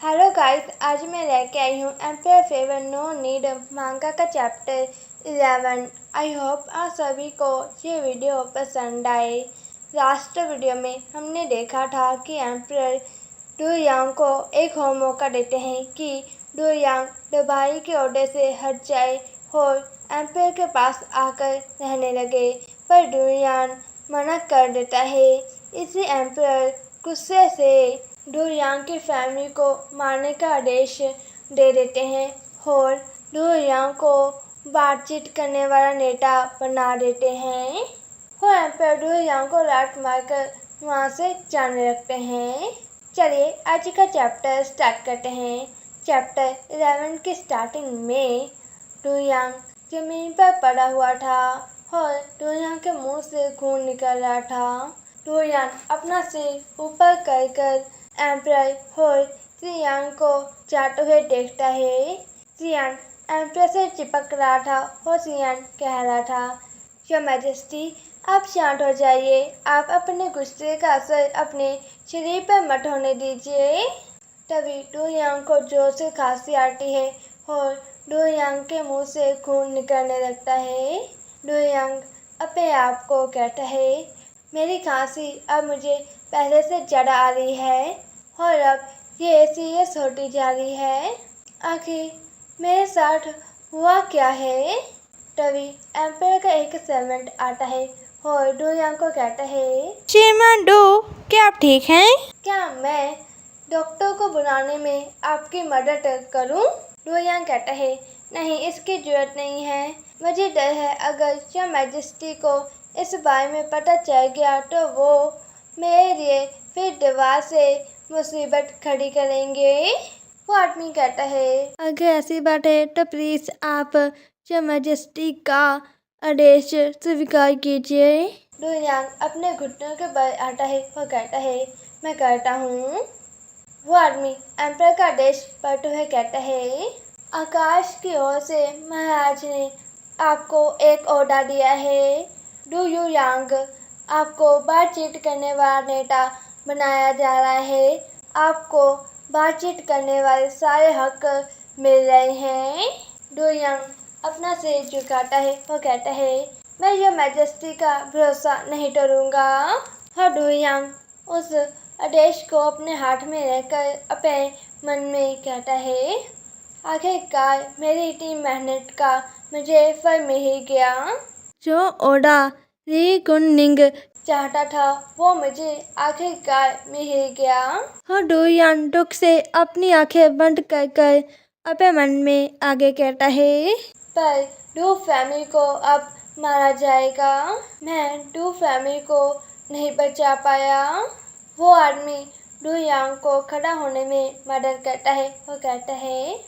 Hello guys, आज मैं लेके आई हूँ एम्पायर फेवर नो नीड मांगा का चैप्टर 11। आई होप आप सभी को ये वीडियो पसंद आए। लास्ट वीडियो में हमने देखा था कि एम्पायर डू यांग को एक और मौका देते हैं कि डू यांग दुबई के ओहदे से हट जाए और एम्पायर के पास आकर रहने लगे, पर डू यांग मना कर देता है। इसी एम्पायर गुस्से से डू यांग की फैमिली को मारने का आदेश दे देते हैं और डू यांग को बातचीत करने वाला नेता बना देते हैं और एम्पायर डू यांग को लात मारकर वहाँ से जाने लगते हैं। चलिए आज का चैप्टर स्टार्ट करते हैं। चैप्टर 11 की स्टार्टिंग में डू यांग जमीन पर पड़ा हुआ था और डू यांग के मुंह से खून निकल रहा था। डू यांग अपना सिर ऊपर कर एम्पायर और जियांग को जाते हुए देखता है। जियांग एम्पायर से चिपक रहा था और जियांग कह रहा था, योर मैजेस्टी आप शांत हो जाइए, आप अपने गुस्से का असर अपने शरीर पर मत होने दीजिए। तभी डू यांग को जोर से खांसी आती है और डू यांग के मुंह से खून निकलने लगता है। डू यांग अपने आप को कहता है, मेरी खांसी अब मुझे पहले से ज़्यादा आ रही है और अब ये सीरियस होती जा रही है। आखिर मेरे साथ हुआ क्या है? तभी एम्पायर का एक सर्वेंट आता है और डू यांग को कहता है, श्रीमान डू, क्या आप ठीक हैं? क्या मैं डॉक्टर को बुलाने में आपकी मदद करूं? डू यांग कहता है, नहीं, इसकी जरूरत नहीं है। मुझे डर है अगर योर मैजेस्टी को इस बारे में पता चल गया तो वो मेरे लिए फिर दीवार से मुसीबत खड़ी करेंगे। वो आदमी कहता है, अगर ऐसी बात है तो प्लीज आप योर मैजेस्टी का आदेश स्वीकार कीजिए। डू यांग अपने घुटनों के बल आता है और कहता है, मैं करता हूँ। वो आदमी एम्पायर का आदेश पढ़ते हुए कहता है, आकाश की ओर से महाराज ने आपको एक ऑर्डर दिया है। डू यांग आपको बातचीत करने वाला नेता बनाया जा रहा है। आपको बातचीत करने वाले सारे हक मिल रहे हैं। डू यांग अपना सिर झुकाता है और कहता है, मैं योर मैजेस्टी का भरोसा नहीं तोड़ूंगा। और डू यांग उस आदेश को अपने हाथ में लेकर अपने मन में कहता है, आखिरकार मेरी इतनी मेहनत का मुझे फल मिल ही गया। जो ऑर्डर ली गुननिंग चाहता था वो मुझे आखिरकार मिल ही गया। और डू यांग दुख से अपनी आंखें बंद कर अपने मन में आगे कहता है, पर डू फैमिली को अब मारा जाएगा। मैं डू फैमिली को नहीं बचा पाया। वो आदमी डू यांग को खड़ा होने में मदद करता है और कहता है,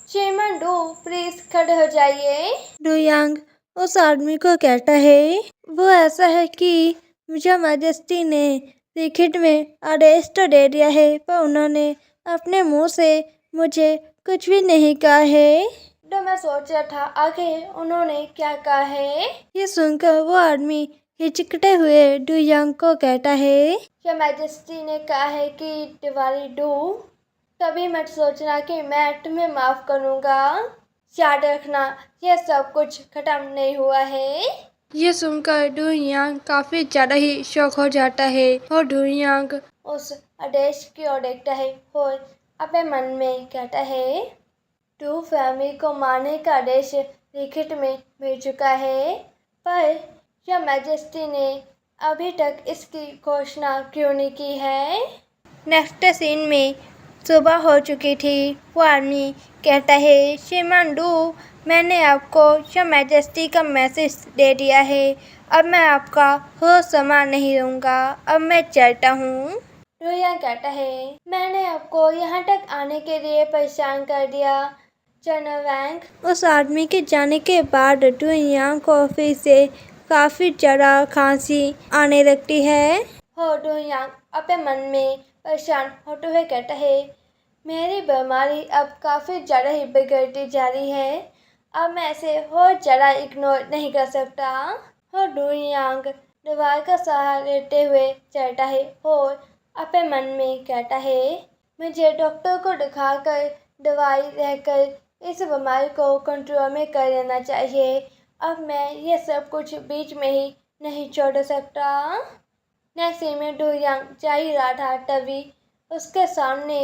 श्रीमान डू प्लीज खड़े हो जाइए। डू यांग उस आदमी को कहता है, वो ऐसा है कि योर मैजेस्टी ने लिखित में आदेश तो दे दिया है, पर उन्होंने अपने मुंह से मुझे कुछ भी नहीं कहा है। तो मैं सोच रहा था आखिर उन्होंने क्या कहा है। ये सुनकर वो आदमी हिचकते हुए डू यांग को कहता है, योर मैजेस्टी ने कहा है कि दिवाली डू, कभी मत सोचना कि मैं तुम्हें माफ़ करूँगा। याद रखना यह सब कुछ खत्म नहीं हुआ है। ये सुनकर डू यांग काफी ज्यादा ही शौक हो जाता है और डू यांग उस आदेश की ओर देखता है और अपने मन में कहता है, डू फैमिली को मारने का आदेश लिखित में मिल चुका है, पर योर मैजेस्टी ने अभी तक इसकी घोषणा क्यों नहीं की है। नेक्स्ट सीन में सुबह हो चुकी थी। वो आदमी कहता है, श्रीमान डू, मैंने आपको योर मैजेस्टी का मैसेज दे दिया है। अब मैं आपका हो सामान नहीं लूँगा, अब मैं चलता हूँ। डू यांग कहता है, मैंने आपको यहाँ तक आने के लिए परेशान कर दिया जनरल वैंग। उस आदमी के जाने के बाद डू यांग को फिर से काफ़ी ज़्यादा खांसी आने लगती है। हो डू यांग अपने मन में परेशान होते हुए कहता है, मेरी बीमारी अब काफ़ी ज़्यादा ही बिगड़ती जा रही है। अब मैं इसे और ज़्यादा इग्नोर नहीं कर सकता। और डू यांग दीवार का सहारा लेते हुए चलता है और अपने मन में कहता है, मुझे डॉक्टर को दिखाकर दवाई रहकर इस बीमारी को कंट्रोल में कर लेना चाहिए। अब मैं ये सब कुछ बीच में ही नहीं छोड़ सकता। नशे में डू यांग जा ही रहा था, तभी उसके सामने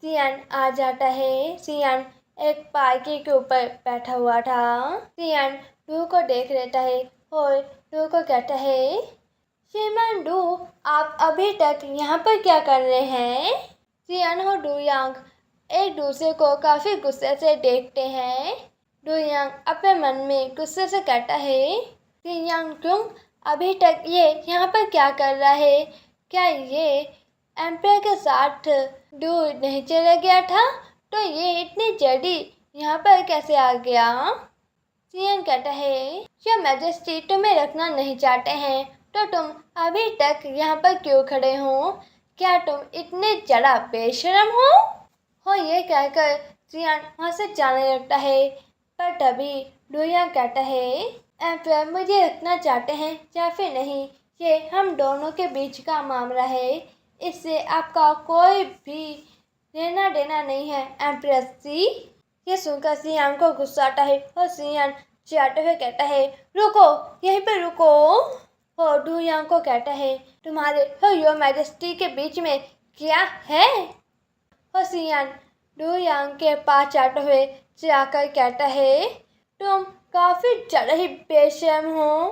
सियान आ जाता है। सियान एक पालकी के ऊपर बैठा हुआ था। सियान डू को देख लेता है और डू को कहता है, श्रीमान डू, आप अभी तक यहाँ पर क्या कर रहे हैं? सियान और डू यांग एक दूसरे को काफी गुस्से से देखते हैं। डू यांग अपने मन में गुस्से से कहता है, सियान क्यों अभी तक ये यहाँ पर क्या कर रहा है? क्या ये एम्पायर के साथ दूर नहीं चला गया था? तो ये इतनी जल्दी यहाँ पर कैसे आ गया? सियान कहता है, योर मैजेस्टी तुम्हें रखना नहीं चाहते हैं तो तुम अभी तक यहाँ पर क्यों खड़े हो? क्या तुम इतने ज़्यादा बेशरम हो? और ये कहकर सियान वहाँ से जाने लगता है। पर तभी डू यांग कहता है, एम्पायर मुझे रखना चाहते हैं या फिर नहीं, ये हम दोनों के बीच का मामला है। इससे आपका कोई भी लेना देना नहीं है एम्प्रेस जी। ये सुनकर सियान को गुस्सा आता है और सियान चिढ़ाते हुए कहता है, रुको, यहीं पर रुको। और डू यांग को कहता है, तुम्हारे और योर मैजेस्टी के बीच में क्या है? और सियान डू यांग के पास जाते हुए चिढ़ाकर कहता है, तुम काफ़ी ज़्यादा ही बेशर्म हो।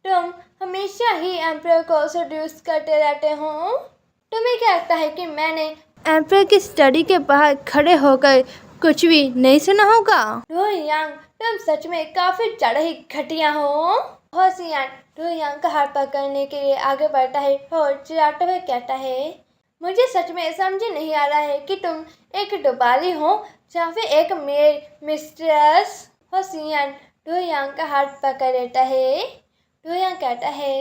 तुम हमेशा ही एम्पायर को सेड्यूस करते रहते हो। तुम्हें क्या लगता है कि मैंने एम्पायर की स्टडी के बाहर खड़े होकर कुछ भी नहीं सुना होगा? डू यांग, तुम सच में काफ़ी ज़्यादा ही घटिया हो। और सियान डू यांग का हाथ पकड़ने के लिए आगे बढ़ता है और चिढ़ाते हुए कहता है, मुझे सच में समझ नहीं आ रहा है कि तुम एक दुबारी हो या फिर एक मेड मिस्ट्रेस। और सियान डू यांग का हाथ पकड़ लेता है। डू यांग कहता है,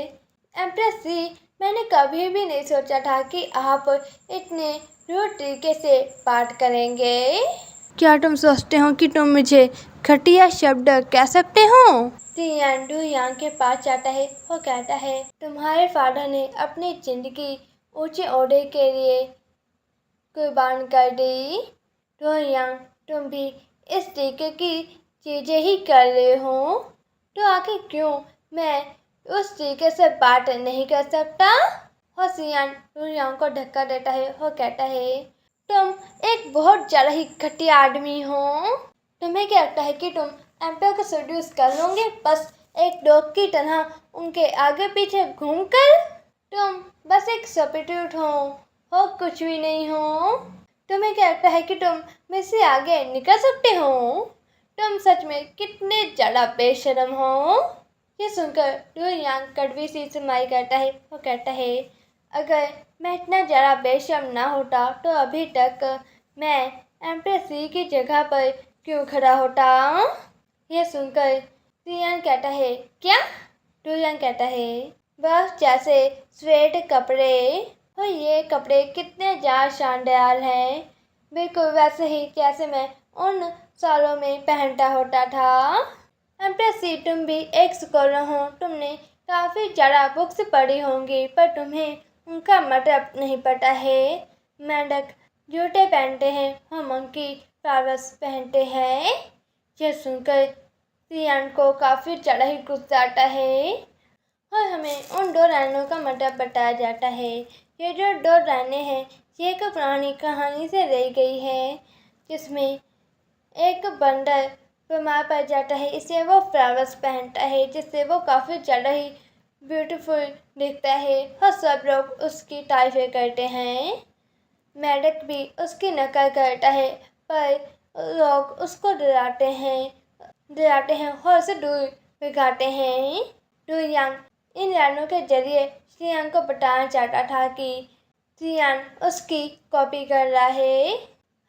एम्प्रेस जी, मैंने कभी भी नहीं सोचा था कि आप इतने रूड तरीके से बात करेंगे। क्या तुम सोचते हो कि तुम मुझे घटिया शब्द कह सकते हो? सियान डू यांग के पास जाता है और कहता है, तुम्हारे फादर ने अपनी जिंदगी ऊंचे ओहदे के लिए कुर्बान कर दी। डू यांग, तुम भी इस तरीके की चीज़ें ही कर रहे हो, तो आखिर क्यों मैं उस तरीके से बात नहीं कर सकता? और सियान डू यांग को धक्का देता है और कहता है, तुम एक बहुत ज़्यादा ही घटिया आदमी हो। तुम्हें क्या लगता है कि तुम एम्पायर को सेड्यूस कर लोगे बस एक डॉग की तरह उनके आगे पीछे घूमकर? तुम बस एक सब्स्टिट्यूट हो कुछ भी नहीं हो। तुम्हें क्या लगता है कि तुम मुझसे आगे निकल सकते हो? तुम सच में कितने ज़्यादा बेशर्म हो। ये सुनकर डू यांग कड़वी सी स्माइल करता है और कहता है, अगर मैं इतना ज़्यादा बेशर्म ना होता तो अभी तक मैं एम्प्रेस सी की जगह पर क्यों खड़ा होता? ये सुनकर सियान कहता है, क्या? डू यांग कहता है, बस जैसे स्वेट कपड़े, और ये कपड़े कितने ज़्यादा शानदार हैं, बिल्कुल वैसे ही जैसे मैं उन सालों में पहनता होता था। एम्प्रेस सी, तुम भी एक स्कॉलर हो, तुमने काफ़ी ज़्यादा बुक्स पढ़ी होंगी, पर तुम्हें उनका मतलब नहीं पता है। मेंढक जूते पहनते हैं और मंकी फ्लावर्स पहनते हैं। यह सुनकर सियान को काफ़ी ज़्यादा ही गुस्सा आता है और हमें उन दो लाइनों का मतलब बताया जाता है। ये जो दो लाइनें हैं, ये एक पुरानी कहानी से रह गई है, जिसमें एक बंदर बीमार पड़ जाता है, इसलिए वो फ्लावर्स पहनता है, जिससे वो काफ़ी ज़्यादा ही ब्यूटीफुल दिखता है और सब लोग उसकी तारीफ़ें करते हैं। मेंढक भी उसकी नकल करता है, पर लोग उसको डराते हैं और उसे दूर भगाते हैं। डू यांग इन लाइनों के जरिए सियान को बताना चाहता था कि सियान उसकी कॉपी कर रहा है।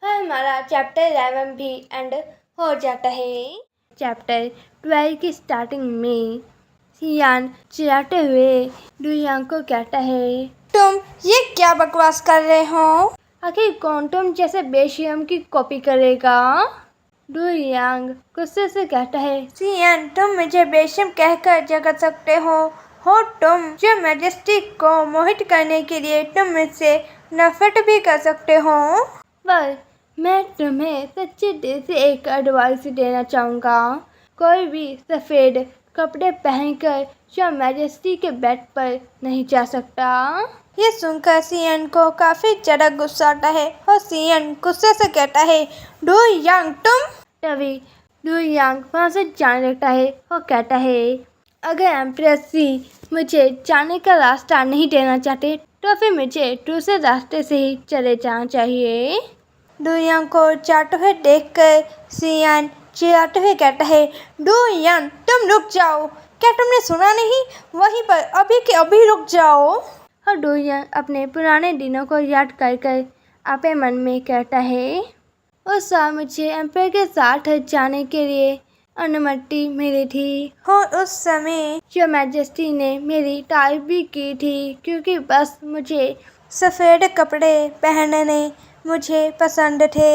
और हमारा चैप्टर 11 भी एंड हो जाता है। चैप्टर 12 की स्टार्टिंग में सियान चिढ़ाते हुए डू यांग को कहता है, तुम ये क्या बकवास कर रहे हो? आखिर कौन तुम जैसे बेशर्म की कॉपी करेगा? डू यांग गुस्से से कहता है, सियान, तुम मुझे बेशर्म कहकर जगा सकते हो तुम जो मैजेस्टी को मोहित करने के लिए तुम मुझसे नफरत भी कर सकते हो। पर मैं तुम्हें सच्चे दिल से एक एडवाइस देना चाहूँगा। कोई भी सफ़ेद कपड़े पहनकर योर मैजेस्टी के बेड पर नहीं जा सकता। ये सुनकर सियन को काफ़ी ज़्यादा गुस्सा आता है और सियन गुस्से से कहता है, डू यांग तुम। तभी डू यांग वहाँ से जाने लगता है और कहता है, अगर एम्प्रेस सी मुझे जाने का रास्ता नहीं देना चाहते तो फिर मुझे दूसरे रास्ते से ही चले जाना चाहिए। डू यांग को जाते हुए देखकर सियन चिल्लाते हुए कहता है, डू यांग तुम रुक जाओ, क्या तुमने सुना नहीं, वहीं पर अभी के अभी रुक जाओ। और डू यांग अपने पुराने दिनों को याद कर कर अपने मन में कहता है, उस साल मुझे एम्पायर के साथ जाने के लिए अनुमति मिली थी और उस समय योर मैजेस्टी ने मेरी तारीफ भी की थी क्योंकि बस मुझे सफ़ेद कपड़े पहनने मुझे पसंद थे।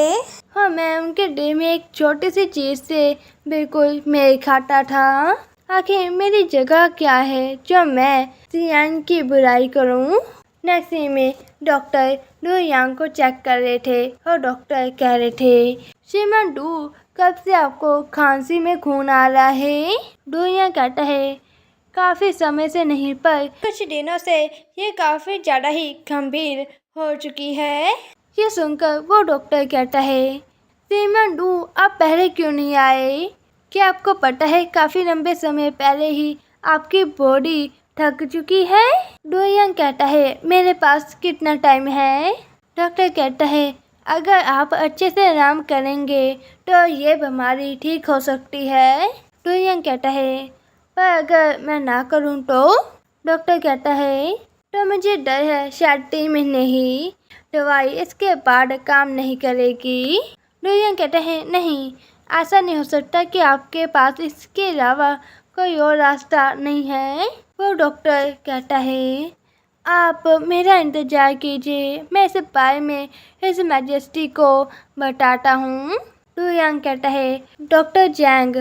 हाँ, मैं उनके दिल में एक छोटी सी चीज़ से बिल्कुल मेल खाता था। आखिर मेरी जगह क्या है जो मैं सियान की बुराई करूं? नेक्स्ट सीन में डॉक्टर डू यांग को चेक कर रहे थे और डॉक्टर कह रहे थे, श्रीमान डू, कब से आपको खांसी में खून आ रहा है? डू यांग कहता है, काफ़ी समय से नहीं पर कुछ दिनों से ये काफ़ी ज़्यादा ही गंभीर हो चुकी है। ये सुनकर वो डॉक्टर कहता है, श्रीमान डू, आप पहले क्यों नहीं आए? क्या आपको पता है काफ़ी लंबे समय पहले ही आपकी बॉडी थक चुकी है? डू यांग कहता है, मेरे पास कितना टाइम है? डॉक्टर कहता है, अगर आप अच्छे से आराम करेंगे तो ये बीमारी ठीक हो सकती है। डू यांग कहता है, पर अगर मैं ना करूं तो? डॉक्टर कहता है, तो मुझे डर है शायद 3 महीने ही दवाई इसके बाद काम नहीं करेगी। डू यांग कहते हैं, नहीं, ऐसा नहीं हो सकता कि आपके पास इसके अलावा कोई और रास्ता नहीं है। वो डॉक्टर कहता है, आप मेरा इंतज़ार कीजिए, मैं इस बारे में हिज मैजेस्टी को बताता हूँ। डू यांग कहता है, डॉक्टर जैंग,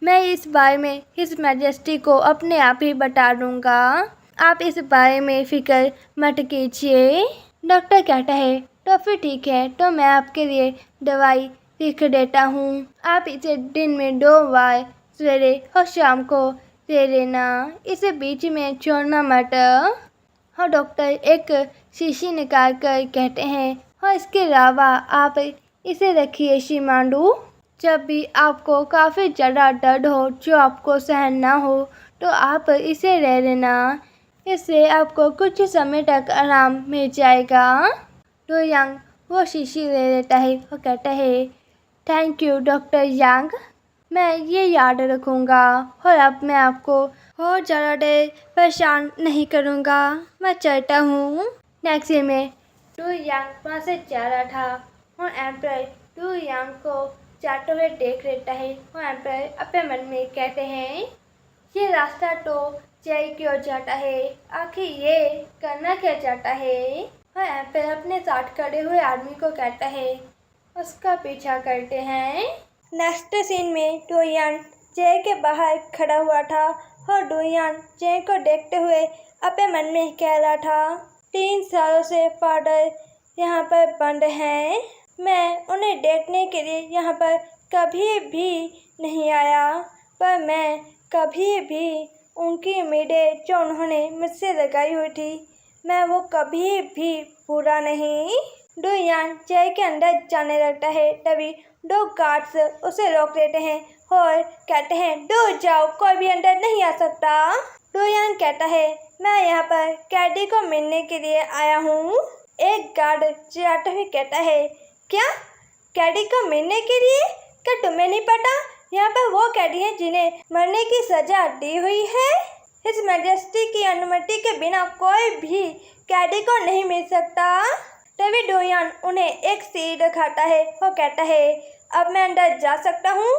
मैं इस बारे में हिज मैजेस्टी को अपने आप ही बता दूँगा, आप इस बारे में फ़िक्र मत कीजिए। डॉक्टर कहता है, तो फिर ठीक है, तो मैं आपके लिए दवाई लिख देता हूँ, आप इसे दिन में 2 बार सवेरे और शाम को ले लेना, इसे बीच में छोड़ना मत। और डॉक्टर एक शीशी निकाल कर कहते हैं, और इसके अलावा आप इसे रखिए श्रीमान डू, जब भी आपको काफ़ी ज़्यादा दर्द हो जो आपको सहन ना हो तो आप इसे ले लेना, इससे आपको कुछ समय तक आराम मिल जाएगा। डू यांग वो शीशी ले लेता है और कहता है, थैंक यू डॉक्टर यांग, मैं ये याद रखूँगा और अब मैं आपको और ज़्यादा देर परेशान नहीं करूँगा, मैं चलता हूँ। नेक्स्ट डे में डू यांग वहाँ से जा रहा था और एम्पायर डू यांग को जाते हुए देख लेता है और एम्पायर अपने मन में कहते हैं, ये रास्ता तो जय क्यों जाता है, आखिर ये करना क्या चाहता है? और एम्पायर अपने साथ खड़े हुए आदमी को कहता है, उसका पीछा करते हैं। नेक्स्ट सीन में डू यांग जय के बाहर खड़ा हुआ था और डू यांग जय को देखते हुए अपने मन में कह रहा था, 3 सालों से फादर यहाँ पर बंद हैं, मैं उन्हें देखने के लिए यहाँ पर कभी भी नहीं आया, पर मैं कभी भी उनकी उम्मीदें जो उन्होंने मुझसे लगाई हुई थी, मैं वो कभी भी पूरा नहीं। डू यांग जय के अंदर जाने लगता है, तभी 2 गार्ड्स उसे रोक लेते हैं और कहते हैं, दूर जाओ, कोई भी अंदर नहीं आ सकता। डू यांग कहता है, मैं यहाँ पर कैडी को मिलने के लिए आया हूँ। एक गार्ड चिल्लाते हुए कहता है, क्या कैडी को मिलने के लिए? क्या तुम्हें नहीं पता यहाँ पर वो कैदी हैं जिन्हें मरने की सजा दी हुई है? हिज मैजेस्टी की अनुमति के बिना कोई भी कैदी को नहीं मिल सकता। तभी डू यांग उन्हें एक सीढ़ी दिखाता है और कहता है, अब मैं अंदर जा सकता हूँ?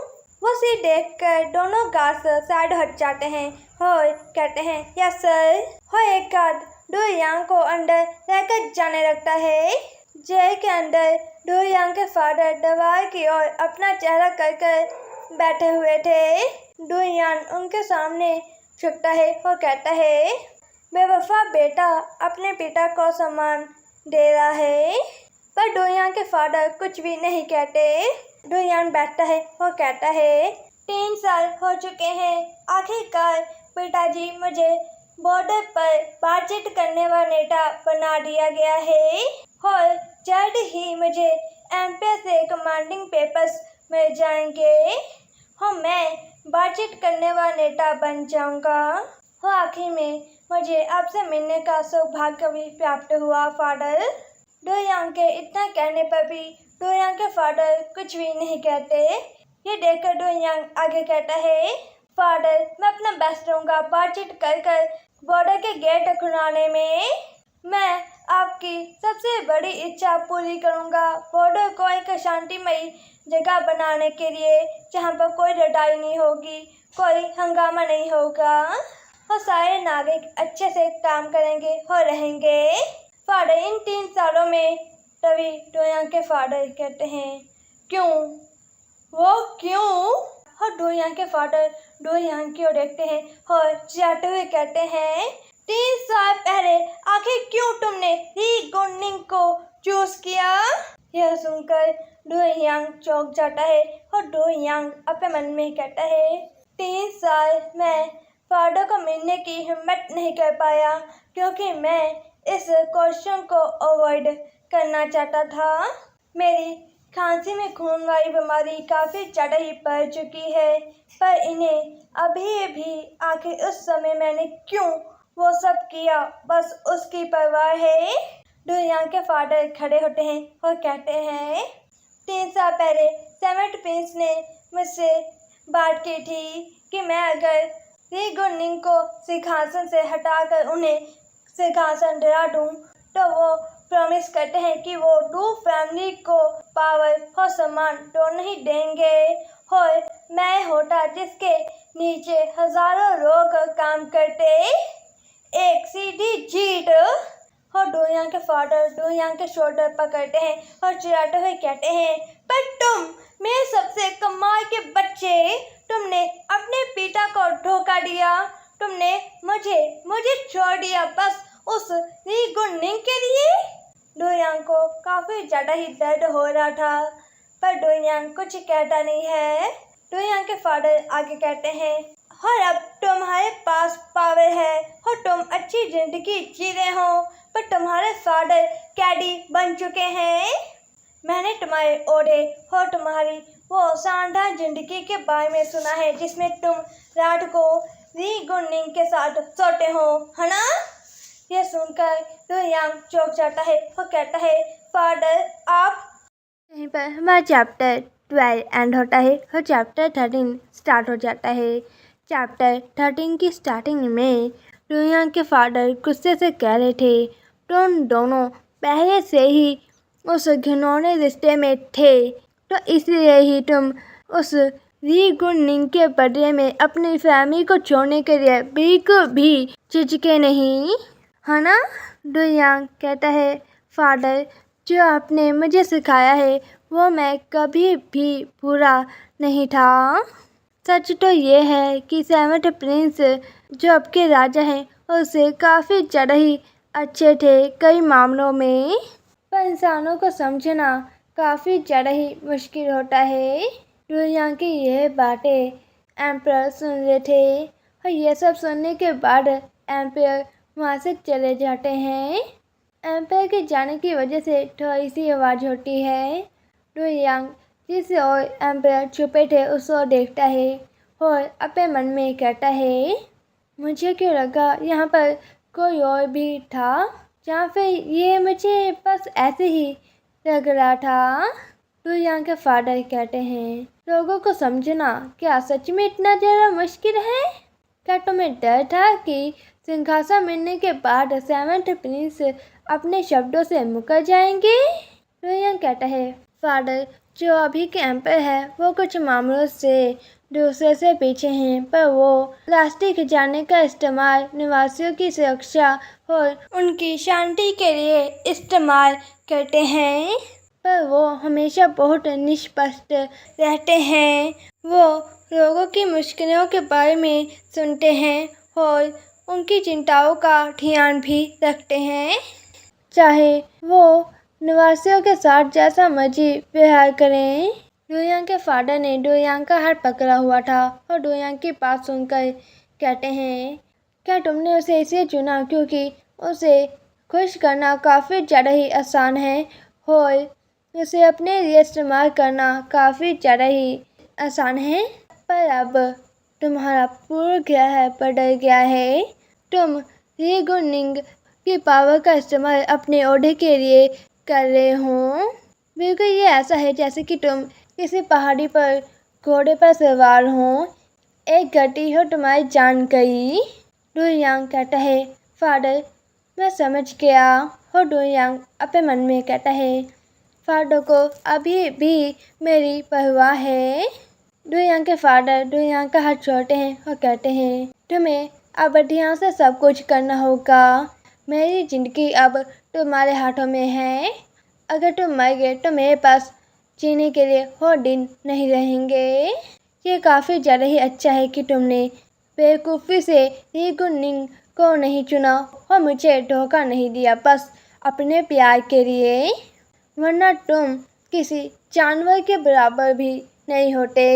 वो सीढ़ी देखकर दोनों गार्ड्स साइड हट जाते हैं और कहते हैं, यस सर। और एक गार्ड डू यांग को अंदर लेकर जाने लगता है। जेल के अंदर डू यांग के फादर दीवार की ओर अपना चेहरा कर बैठे हुए थे। डू यांग उनके सामने झुकता है और कहता है, बेवफा बेटा अपने पिता को सम्मान दे रहा है। पर डोरियान के फादर कुछ भी नहीं कहते। डोरियान बैठता है और कहता है 3 साल हो चुके हैं, आखिरकार पिताजी मुझे बॉर्डर पर बातचीत करने वाला नेता बना दिया गया है और जल्द ही मुझे एम्पायर से कमांडिंग पेपर्स मिल जाएंगे और मैं बातचीत करने वाला नेता बन जाऊंगा और आखिर में मुझे आपसे मिलने का सौभाग्य भी प्राप्त हुआ फादर। डोरियान के इतना कहने पर भी डोरियान के फादर कुछ भी नहीं कहते। ये देखकर डोरियान आगे कहता है फादर मैं अपना बेस्ट दूंगा बातचीत कर कर बॉर्डर के गेट खुलाने में। मैं आपकी सबसे बड़ी इच्छा पूरी करूंगा, बॉर्डर को एक शांतिमयी जगह बनाने के लिए जहां पर कोई लड़ाई नहीं होगी, कोई हंगामा नहीं होगा और सारे नागरिक अच्छे से काम करेंगे और रहेंगे। फादर इन 3 सालों में तभी डोरियान के फादर कहते हैं क्यों, वो क्यों? और डोरियान के फादर डोरियान की ओर देखते हैं और चिल्लाते हुए कहते हैं 3 साल पहले आखिर क्यों तुमने ली गुननिंग को चूज किया? यह सुनकर डोरियान चौंक जाता है और डोरियान अपने मन में कहता है 3 साल मैं फादर को मिलने की हिम्मत नहीं कर पाया क्योंकि मैं इस क्वेश्चन को अवॉइड करना चाहता था। मेरी खांसी में खून वाली बीमारी काफ़ी ज़्यादा ही बढ़ चुकी है, पर इन्हें अभी भी आखिर उस समय मैंने क्यों वो सब किया, बस उसकी परवाह है। डोरियान के फादर खड़े होते हैं और कहते हैं 3 साल पहले सेवेंथ प्रिंस ने मुझसे बात की थी कि मैं अगर ली गुननिंग को सिंहासन से हटाकर उन्हें सिंहासन दिला दूं तो वो प्रॉमिस करते हैं कि वो 2 फैमिली को पावर और सम्मान दोनों ही देंगे और मैं होता जिसके नीचे हजारों लोग काम करते, एक सीधी जीत। और डोरियान के फादर डोरियान के शोल्डर पकड़ते हैं और चिल्लाते हुए कहते हैं पर तुम मेरे सबसे कमाल के बच्चे, तुमने अपने पिता को धोखा दिया, तुमने मुझे छोड़ दिया बस उस ली गुननिंग के लिए। डोरियान को काफ़ी ज़्यादा ही दर्द हो रहा था पर डोरियान कुछ कहता नहीं है। डोरियान के फादर आगे कहते हैं और अब तुम्हारे पास पावर है और तुम अच्छी जिंदगी जी रहे हो, पर तुम्हारे फादर कैडी बन चुके हैं। मैंने तुम्हारे ओहदे और तुम्हारी वो शानदार जिंदगी के बारे में सुना है जिसमें तुम रात को ली गुननिंग के साथ सोते हो, है ना? यह सुनकर डोरियान चौंक जाता है और कहता है फादर आप। यहीं पर हमारा चैप्टर 12 एंड होता है और चैप्टर 13 स्टार्ट हो जाता है। चैप्टर 13 की स्टार्टिंग में डोरियान के फादर गुस्से से कह रहे थे तुम दोनों पहले से ही उस घिनौने रिश्ते में थे, तो इसलिए ही तुम उस ली गुननिंग के बदले में अपनी फैमिली को छोड़ने के लिए बिल्कुल भी झिझके नहीं, है ना? डोरियान कहता है फादर जो आपने मुझे सिखाया है वो मैं कभी भी भूला नहीं था। सच तो ये है कि सेवेंथ प्रिंस जो अब के राजा हैं उससे काफ़ी ज़्यादा ही अच्छे थे कई मामलों में, पर इंसानों को समझना काफ़ी ज़्यादा ही मुश्किल होता है। डोरियान की यह बातें एम्पायर सुन रहे थे और ये सब सुनने के बाद एम्पायर वहाँ से चले जाते हैं। एम्पायर के जाने की वजह से थोड़ी सी आवाज़ होती है। डोरियान जिस ओर एम्पायर छुपे थे उस ओर देखता है और अपने मन में कहता है मुझे क्यों लगा यहाँ पर कोई और भी था, या फिर ये मुझे बस ऐसे ही लग रहा था। डोरियान के फादर कहते हैं लोगों को समझना क्या सच में इतना ज़्यादा मुश्किल है? क्या तुम्हें डर था कि सिंहासन मिलने के बाद सेवेंथ प्रिंस अपने शब्दों से मुकर जाएंगे? डोरियान कहता है फादर जो अभी के एम्पायर है वो कुछ मामलों से दूसरे से पीछे हैं, पर वो राष्ट्रीय खजाने का इस्तेमाल निवासियों की सुरक्षा और उनकी शांति के लिए इस्तेमाल करते हैं, पर वो हमेशा बहुत निष्पक्ष रहते हैं। वो लोगों की मुश्किलों के बारे में सुनते हैं और उनकी चिंताओं का ध्यान भी रखते हैं, चाहे वो निवासियों के साथ जैसा मर्जी व्यवहार करें। डोयांग के फादर ने डोयांग का हाथ पकड़ा हुआ था और डोयांग की बात सुनकर कहते हैं, क्या तुमने उसे इसलिए चुना क्योंकि उसे खुश करना काफ़ी ज़्यादा ही आसान है और उसे अपने लिए इस्तेमाल करना काफ़ी ज़्यादा ही आसान है। पर अब तुम्हारा पूर्व ग्रह बदल गया है। तुम ली गुनिंग की पावर का इस्तेमाल अपने ओहदे के लिए कर रहे हो। बिल्कुल ये ऐसा है जैसे कि तुम किसी पहाड़ी पर घोड़े पर सवार हो, एक घटी हो तुम्हारी जान गई। डोयांग कहता है, फादर मैं समझ गया। और डोयांग अपने मन में कहता है, फादर को अभी भी मेरी परवाह है। डोयांग के फादर डोयांग का हाथ छोड़ते हैं और कहते हैं, तुम्हें अब ध्यान से सब कुछ करना होगा। मेरी ज़िंदगी अब तुम्हारे हाथों में है। अगर तुम मर गए तो मेरे पास जीने के लिए और दिन नहीं रहेंगे। ये काफ़ी ज़्यादा ही अच्छा है कि तुमने बेवकूफ़ी से ली गुनिंग को नहीं चुना और मुझे धोखा नहीं दिया बस अपने प्यार के लिए, वरना तुम किसी जानवर के बराबर भी नहीं होते।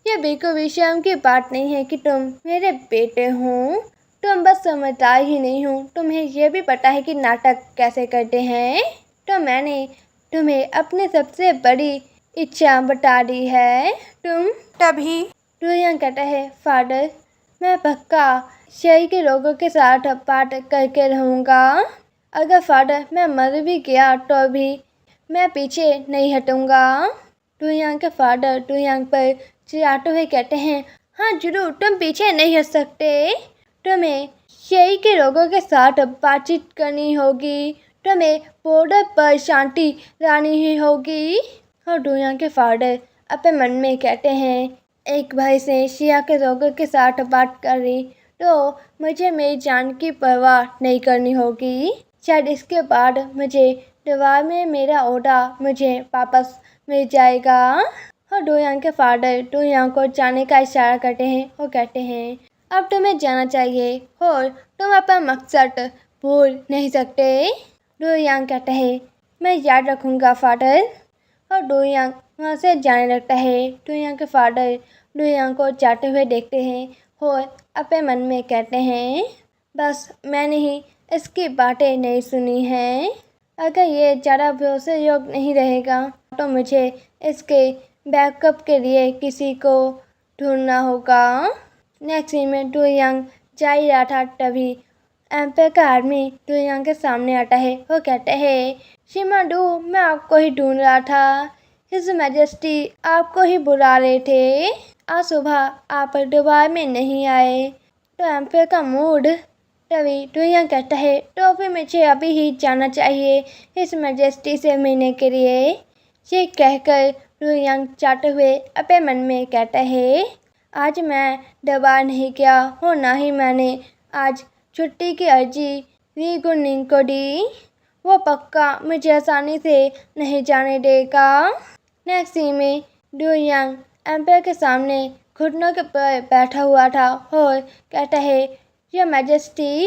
ये बिल्कुल भी शर्म की बात नहीं है कि तुम मेरे बेटे हो। तुम बस समझदार ही नहीं हो, तुम्हें ये भी पता है कि नाटक कैसे करते हैं। तो मैंने तुम्हें अपनी सबसे बड़ी इच्छा बता दी है। तुम तभी डोयांग कहता है, फादर मैं पक्का शहर के लोगों के साथ बात करके रहूँगा। अगर फादर मैं मर भी गया तो भी मैं पीछे नहीं हटूँगा। डोयांग के फादर डोयांग पर चिल्लाते हुए कहते हैं, हाँ जरूर तुम पीछे नहीं हट सकते। तुम्हें शहर के लोगों के साथ बातचीत करनी होगी, तुम्हें बॉर्डर पर शांति लानी ही होगी। और डोयांग के फादर अपने मन में कहते हैं, एक भाई से शिया के लोगों के साथ बात कर रही तो मुझे मेरी जान की परवाह नहीं करनी होगी। शायद इसके बाद मुझे दीवार में मेरा ओहदा मुझे वापस मिल जाएगा। और डोयांग के फादर डोयांग को जाने का इशारा करते हैं और कहते हैं, अब तुम्हें जाना चाहिए और तुम अपना मकसद भूल नहीं सकते। डोयांग कहता है, मैं याद रखूँगा फादर। और डोयांग वहाँ से जाने लगता है। डोयांग के फादर डोयांग को जाते हुए देखते हैं और अपने मन में कहते हैं, बस मैंने ही इसकी बातें नहीं सुनी हैं। अगर ये ज़्यादा भरोसे योग्य नहीं रहेगा तो मुझे इसके बैकअप के लिए किसी को ढूंढना होगा। नेक्स्ट सीन में डोयांग जा ही रहा था तभी एम्पायर का आदमी डोयांग के सामने आता है और कहता है, शिमांडू मैं आपको ही ढूंढ रहा था। हिज मैजेस्टी आपको ही बुला रहे थे। आज सुबह आप दोबारा में नहीं आए तो एम्पायर का मूड। तभी डोयांग कहता है, तो फिर मुझे अभी ही जाना चाहिए हिज मैजेस्टी से मिलने के लिए। ये कहकर डोयांग जाते हुए अपने मन में कहता है, आज मैं दरबार नहीं गया और ना ही मैंने आज छुट्टी की अर्जी ली गुनिंग को दी। वो पक्का मुझे आसानी से नहीं जाने देगा। नेक्स्ट सीन में डोयांग एम्पायर के सामने घुटनों के पर बैठा हुआ था और कहता है, योर मैजेस्टी।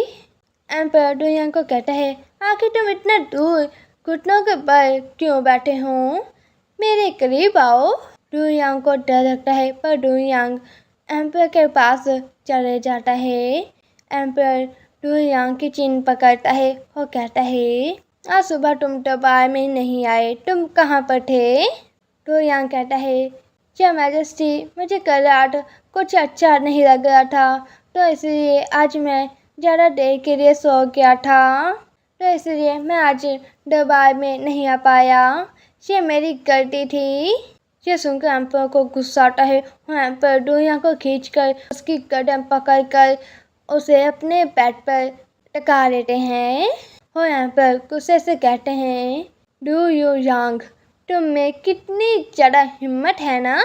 एम्पायर डोयांग को कहता है, आखिर तुम इतना दूर घुटनों के पर क्यों बैठे हो, मेरे करीब आओ। डोयांग को डर लगता है पर डोयांग एम्पायर के पास चले जाता है। एम्पायर डोयांग की चिन पकड़ता है और कहता है, आज सुबह तुम दरबार में नहीं आए, तुम कहाँ पर थे। डोयांग कहता है, क्या मैजेस्टी मुझे कल रात कुछ अच्छा नहीं लग रहा था तो इसलिए आज मैं ज़्यादा देर के लिए सो गया था, तो इसलिए मैं आज दरबार में नहीं आ पाया। ये मेरी गलती थी। ये सुनकर एम्पायर को गुस्सा आता है और एम्पायर डोयांग को खींचकर उसकी गर्दन पकड़कर उसे अपने बेड पर टिका देते हैं और एम्पायर गुस्से से कहते हैं, डू यू यांग तुम में कितनी ज़्यादा हिम्मत है ना,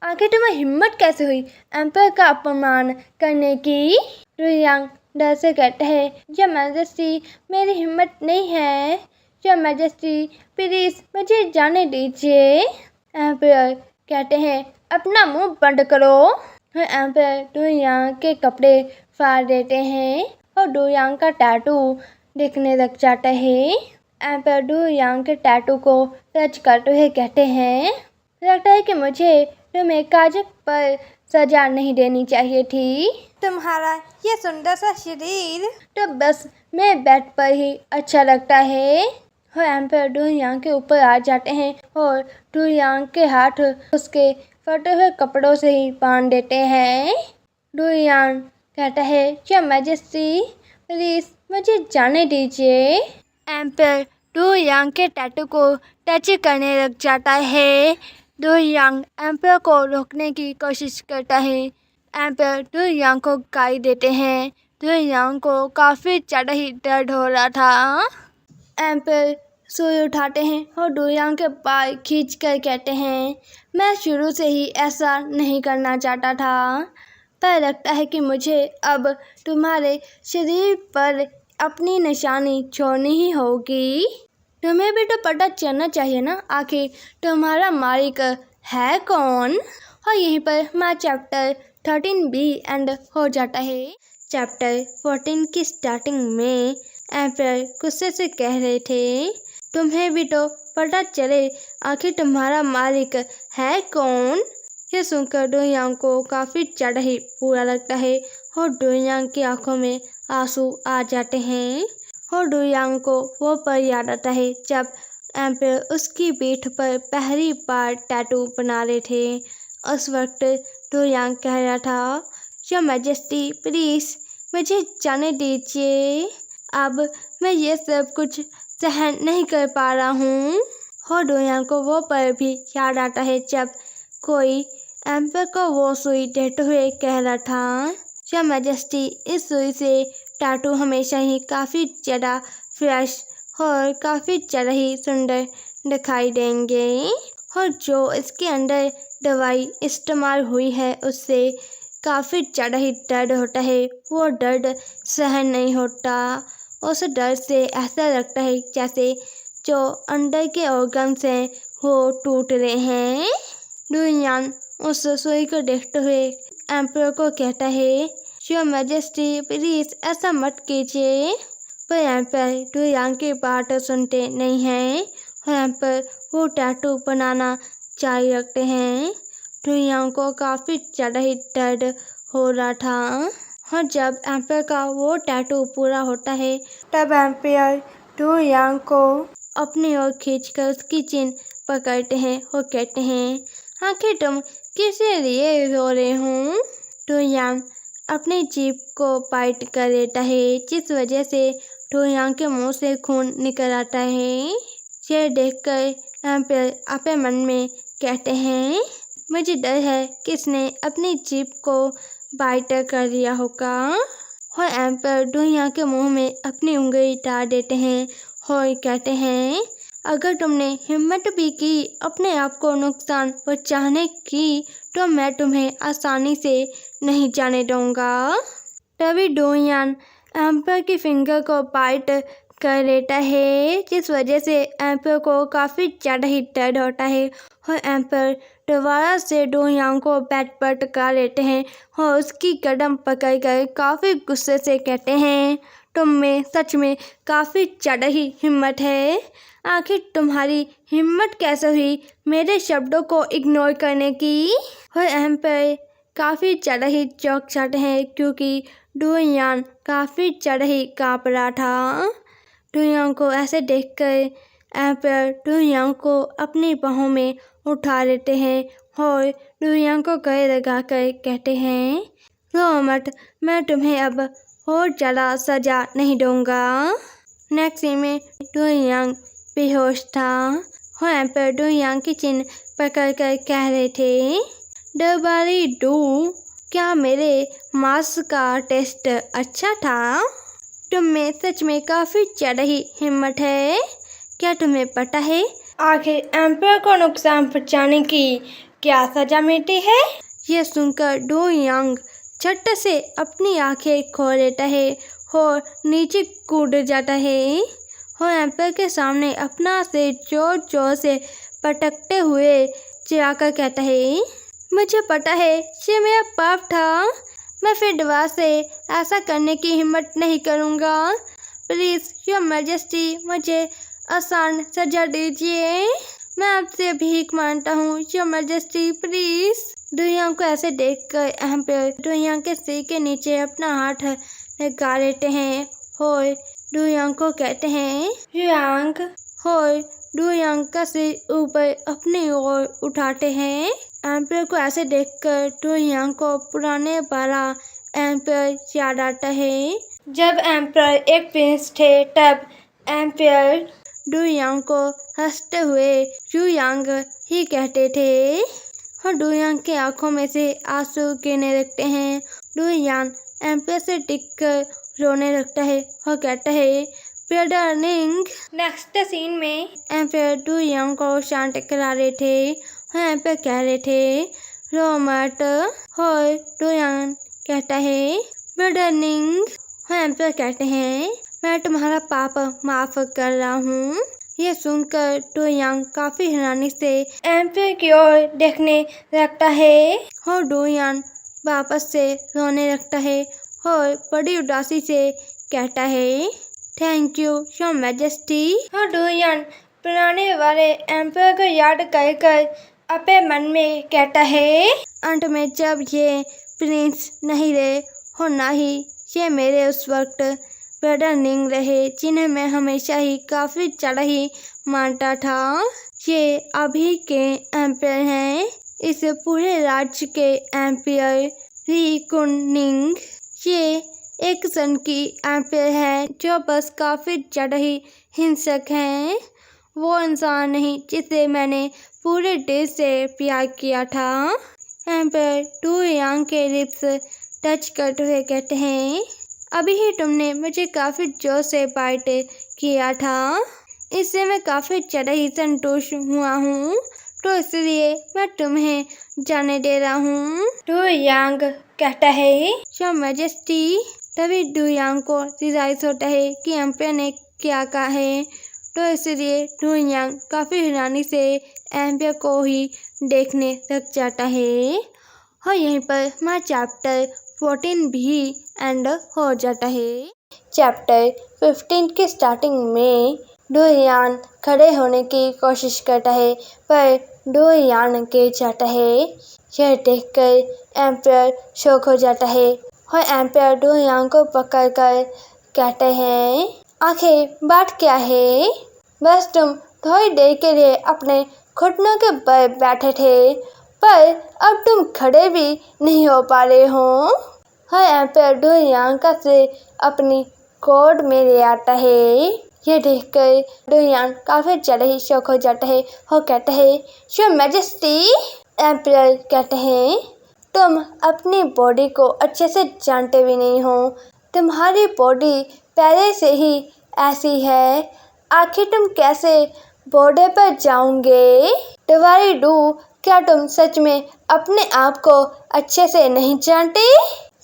आखिर तुम्हें हिम्मत कैसे हुई एम्पायर का अपमान करने की। डोयांग डर से कहते हैं, या मैजेस्टी मेरी हिम्मत नहीं है, या मैजेस्टी प्लीज़ मुझे जाने दीजिए। एम्पायर कहते हैं, अपना मुंह बंद करो। एम्पायर डोयांग के कपड़े फाड़ देते हैं और डोयांग का टैटू दिखने लग जाता है। एम्पर डू यांग के टैटू को टच करते हुए कहते हैं, लगता है कि मुझे तुम्हें काजल पर सजा नहीं देनी चाहिए थी। तुम्हारा ये सुंदर सा शरीर तो बस मैं बेड पर ही अच्छा लगता है। और एम्पर डू यांग के ऊपर आ जाते हैं और डू यांग के हाथ उसके फटे हुए कपड़ों से ही बांध देते हैं। डू यांग कहता है, योर मैजेस्टी प्लीज मुझे जाने दीजिए। एम्पर डू यांग के टैटू को टच करने लग जाता है। डू यांग एम्पर को रोकने की कोशिश करता है। एम्पर डू यांग को गाली देते हैं। डू यांग को काफ़ी ज़्यादा ही दर्द हो रहा था। एम्पर सुई उठाते हैं और डू यांग के बाल खींच कर कहते हैं, मैं शुरू से ही ऐसा नहीं करना चाहता था, पर लगता है कि मुझे अब तुम्हारे शरीर पर अपनी निशानी छोड़नी ही होगी। तुम्हें भी तो पता चलना चाहिए ना, आखिर तुम्हारा मालिक है कौन। और यहीं पर हमारा चैप्टर 13B एंड हो जाता है। चैप्टर 14 की स्टार्टिंग में एम्पर गुस्से से कह रहे थे, तुम्हें भी तो पता चले आखिर तुम्हारा मालिक है कौन। यह सुनकर डू यांग को काफ़ी ज़्यादा ही बुरा लगता है और डू यांग की आंखों में आंसू आ जाते हैं। और डू यांग को वो पल याद आता है जब एम्पर उसकी पीठ पर पहली बार टैटू बना रहे थे। उस वक्त डू यांग कह रहा था, योर मैजेस्टी प्लीज़ मुझे जाने दीजिए, अब मैं ये सब कुछ सहन नहीं कर पा रहा हूँ। और डू यांग को वो पल भी याद आता है जब कोई एम्पर को वो सुई देते हुए कह रहा था, योर मैजेस्टी इस सुई से टैटू हमेशा ही काफ़ी ज़्यादा फ्रेश और काफ़ी ज़्यादा ही सुंदर दिखाई देंगे, और जो इसके अंदर दवाई इस्तेमाल हुई है उससे काफ़ी ज़्यादा ही दर्द होता है, वो दर्द सहन नहीं होता। उस दर्द से ऐसा लगता है जैसे जो अंदर के ऑर्गन्स हैं वो टूट रहे हैं। डू यांग उस सुई को देखते हुए एम्पर को कहता है, योर मैजेस्टी प्लीज़ ऐसा मत कीजिए, पर एम्पर डू यांग की बात सुनते नहीं हैं और एम्पर वो टैटू बनाना जारी रखते हैं। डू यांग को काफ़ी ज़्यादा ही दर्द हो रहा था और जब एम्पर का वो टैटू पूरा होता है तब एम्पर डू यांग को अपनी ओर खींचकर उसकी चिन पकड़ते हैं और कहते हैं, आखिर तुम किसके लिए रो रहे हो। डू यांग अपनी जीभ को बाइट कर लेता है, जिस वजह से डू यांग के मुंह से खून निकल आता है। यह देखकर एम्पर अपने मन में कहते हैं, मुझे डर है कि इसने अपनी जीभ को बाइट कर दिया होगा। और एम्पर डू यांग के मुंह में अपनी उंगली डाल देते हैं और कहते हैं, अगर तुमने हिम्मत भी की अपने आप को नुकसान पहुंचाने की तो मैं तुम्हें आसानी से नहीं जाने दूंगा। तभी डू यांग एम्पर की फिंगर को बाइट कर लेता है, जिस वजह से एम्पर को काफ़ी ज़्यादा ही दर्द होता है और एम्पर दोबारा से डू यांग को बेड पर टिका लेते हैं और उसकी कदम पकड़कर काफ़ी गुस्से से कहते हैं, तुम में सच में काफ़ी ज़्यादा ही हिम्मत है, आखिर तुम्हारी हिम्मत कैसे हुई मेरे शब्दों को इग्नोर करने की। और एम्पर काफ़ी ज़्यादा ही चौंक जाते हैं क्योंकि डू यांग काफ़ी ज़्यादा ही काँप रहा था। डू यांग को ऐसे देखकर एम्पर डू यांग को अपनी बाहों में उठा लेते हैं और डू यांग को गले लगाकर कहते हैं, रो मत, मैं तुम्हें अब और ज़्यादा सज़ा नहीं दूंगा। नेक्स्ट सीन में डू यांग बेहोश था और एम्पर डू यांग की चिन पकड़ कर कह रहे थे, दरबारी डू, क्या मेरे मांस का टेस्ट अच्छा था। तुम में सच में काफ़ी ज़्यादा ही हिम्मत है, क्या तुम्हें पता है आखिर एम्पर को नुकसान पहुंचाने की क्या सज़ा मिलती है। यह सुनकर डू यांग झट से अपनी आंखें खोल लेता है और नीचे कूद जाता है और एम्पर के सामने अपना सिर जोर जोर से पटकते हुए चिल्लाकर कहता है, मुझे पता है ये मेरा पाप था, मैं फिर दोबारा से ऐसा करने की हिम्मत नहीं करूँगा। प्लीज़ योर मैजेस्टी मुझे आसान सजा दीजिए। मैं आपसे भीख मांगता हूँ, योर मैजेस्टी प्लीज। डुयांग को ऐसे देखकर एम्पायर डुयांग के सिर के नीचे अपना हाथ लगा लेते हैं और डुयांग को कहते हैं युयांग। और डुयांग का सिर ऊपर अपनी ओर उठाते हैं। एम्पायर को ऐसे देखकर डुयांग को पुराने वाला एम्पायर याद आता है। जब एम्पायर एक प्रिंस थे तब एम्पायर डुयांग को हंसते हुए युयांग ही कहते थे और डुयांग की आंखों में से आंसू गिरने लगते हैं। डुयांग एम्पायर से टिककर रोने लगता है और कहता है डार्लिंग। नेक्स्ट सीन में एम्पायर डुयांग को शांत करा रहे थे और एम्पायर कह रहे थे रो मत। और डुयांग कहता है डार्लिंग। और एम्पायर कहते हैं मैं तुम्हारा पाप माफ कर रहा हूँ। ये सुनकर डुयांग काफी हैरानी से एम्पायर की ओर देखने लगता है और डुयांग वापस से रोने लगता है और बड़ी उदासी से कहता है थैंक यू योर मैजेस्टी। और डुयांग पुराने वाले एम्पायर को याद कर अपने मन में कहता है अंत में जब ये प्रिंस नहीं रहे और ना ही ये मेरे उस वक्त ब्रदर निंग रहे जिन्हें मैं हमेशा ही काफी ज़्यादा ही मानता था। ये अभी के एम्पायर हैं, इस पूरे राज्य के एम्पायर री कुन-निंग। ये एक सन की एम्पायर है जो बस काफी ज़्यादा ही हिंसक हैं। वो इंसान नहीं जिसे मैंने पूरे दिल से प्यार किया था। एम्पायर डुयांग के लिप्स टच करते हुए कहते हैं अभी ही तुमने मुझे काफी जोर से बाइट किया था, इससे मैं काफी ज़्यादा ही संतुष्ट हुआ हूँ, तो इसलिए मैं तुम्हें जाने दे रहा हूँ। डुयांग कहता है योर मैजेस्टी। तभी डुयांग को रियलाइज होता है कि एम्पायर ने क्या कहा है, तो इसलिए डुयांग काफी हैरानी से एम्पायर को ही देखने लग जाता है और यहीं पर हमारा चैप्टर 14 भी एंड हो जाता है। चैप्टर 15 की स्टार्टिंग में डुयांग खड़े होने की कोशिश करता है पर डुयांग गिर जाता है। यह देखकर एम्पायर शॉक हो जाता है और एम्पायर डुयांग को पकड़कर कहते हैं आखिर बात क्या है, बस तुम थोड़ी देर के लिए अपने घुटनों के बल बैठे थे पर अब तुम खड़े भी नहीं हो पा रहे हो। और एम्पायर डुयांग का सिर अपनी गोद में ले आता है। यह देखकर डुयांग काफी ज़्यादा ही शॉक हो जाता है और कहता है योर मैजेस्टी। एम्पायर कहते हैं तुम अपनी बॉडी को अच्छे से जानते भी नहीं हो, तुम्हारी बॉडी पहले से ही ऐसी है, आखिर तुम कैसे बॉर्डर पर जाओगे। दवाई डू, क्या तुम सच में अपने आप को अच्छे से नहीं जानते।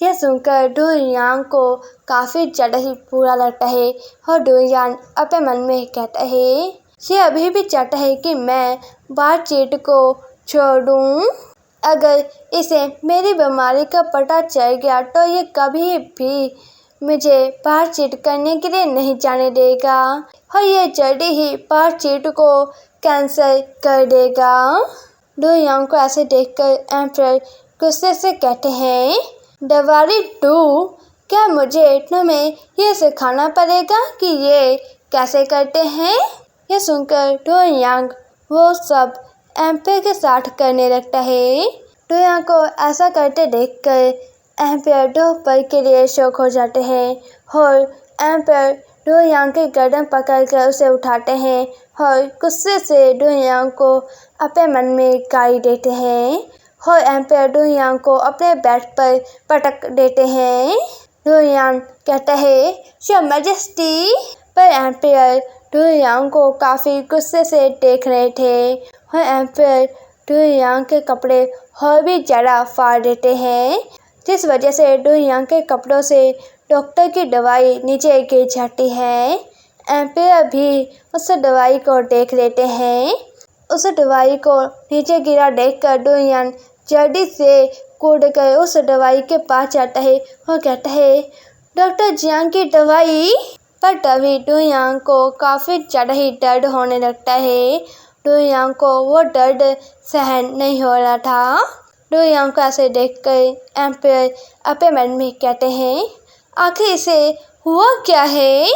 यह सुनकर डुयांग को काफी ज़्यादा ही बुरा लगता है और डुयांग अपने मन में कहता है ये अभी भी चाहता है कि मैं बातचीत को छोड़ दूँ। अगर इसे मेरी बीमारी का पता चल गया तो ये कभी भी मुझे बातचीत करने के लिए नहीं जाने देगा और ये जल्दी ही बातचीत को कैंसिल कर देगा। डुयांग को ऐसे देखकर एम्पायर गुस्से से कहते हैं दवारी डू, क्या मुझे तुम्हें ये सिखाना पड़ेगा कि ये कैसे करते हैं। यह सुनकर डुयांग वो सब एम्पायर के साथ करने लगता है। डुयांग को ऐसा करते देखकर एम्पायर 2 पल के लिए शॉक हो जाते हैं और एम्पायर डुयांग के गर्दन पकड़कर उसे उठाते हैं और गुस्से से डुयांग को अपने मन में गाली देते हैं और एम्पायर डुयांग को अपने बेड पर पटक देते हैं। डुयांग कहता है योर मैजेस्टी, पर एम्पायर डुयांग को काफ़ी गुस्से से देख रहे थे और एम्पायर डुयांग के कपड़े और भी ज़्यादा फाड़ देते हैं, जिस वजह से डुयांग के कपड़ों से डॉक्टर की दवाई नीचे गिर जाती है। एम्पायर भी उस दवाई को देख लेते हैं। उस दवाई को नीचे गिरा देखकर डुयांग जल्दी से कूद कर उस दवाई के पास जाता है और कहता है डॉक्टर जियांग की दवाई। पर तभी डुयांग को काफ़ी ज़्यादा ही दर्द होने लगता है। डुयांग को वो दर्द सहन नहीं हो रहा था। डुयांग को ऐसे देखकर एम्पायर अपने मन में कहते हैं, आखिर इसे हुआ क्या है।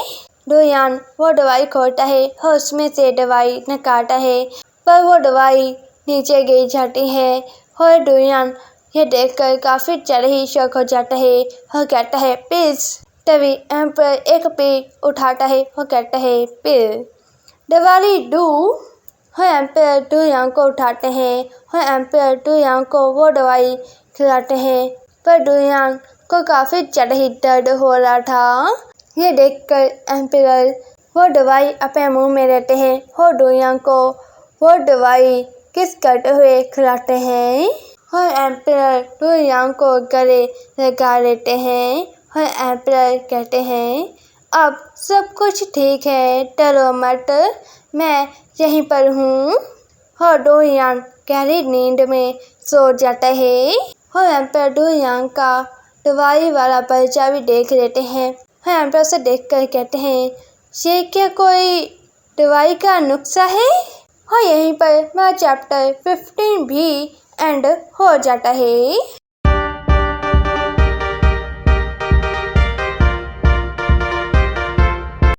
डुयांग वो दवाई खोलता है और उसमें से दवाई निकालता है, पर वो दवाई नीचे गिर जाती है और डुयांग ये देखकर काफ़ी ज़्यादा ही शॉक हो जाता है और कहता है प्लीज़। तभी एम्पायर एक पेड़ उठाता है और कहता है पेड़ दवाई दो। और एम्पायर डुयांग को उठाते हैं और एम्पायर डुयांग को वो दवाई खिलाते हैं, पर डुयांग को काफ़ी ज़्यादा ही दर्द हो रहा था। ये देखकर एम्पायर वो दवाई अपने मुंह में लेते हैं और डुयांग को वो दवाई किस करते हुए खिलाते हैं और एम्पायर डुयांग को गले लगा लेते हैं और एम्पायर कहते हैं अब सब कुछ ठीक है, डरो मत, मैं यहीं पर हूँ। और डुयांग गहरी नींद में सो जाता है और एम्पायर डुयांग का दवाई वाला पर्चा भी देख लेते हैं और एम्पायर से देखकर कहते हैं ये क्या कोई दवाई का नुस्खा है। और यहीं पर मेरा चैप्टर 15 भी एंड हो जाता है।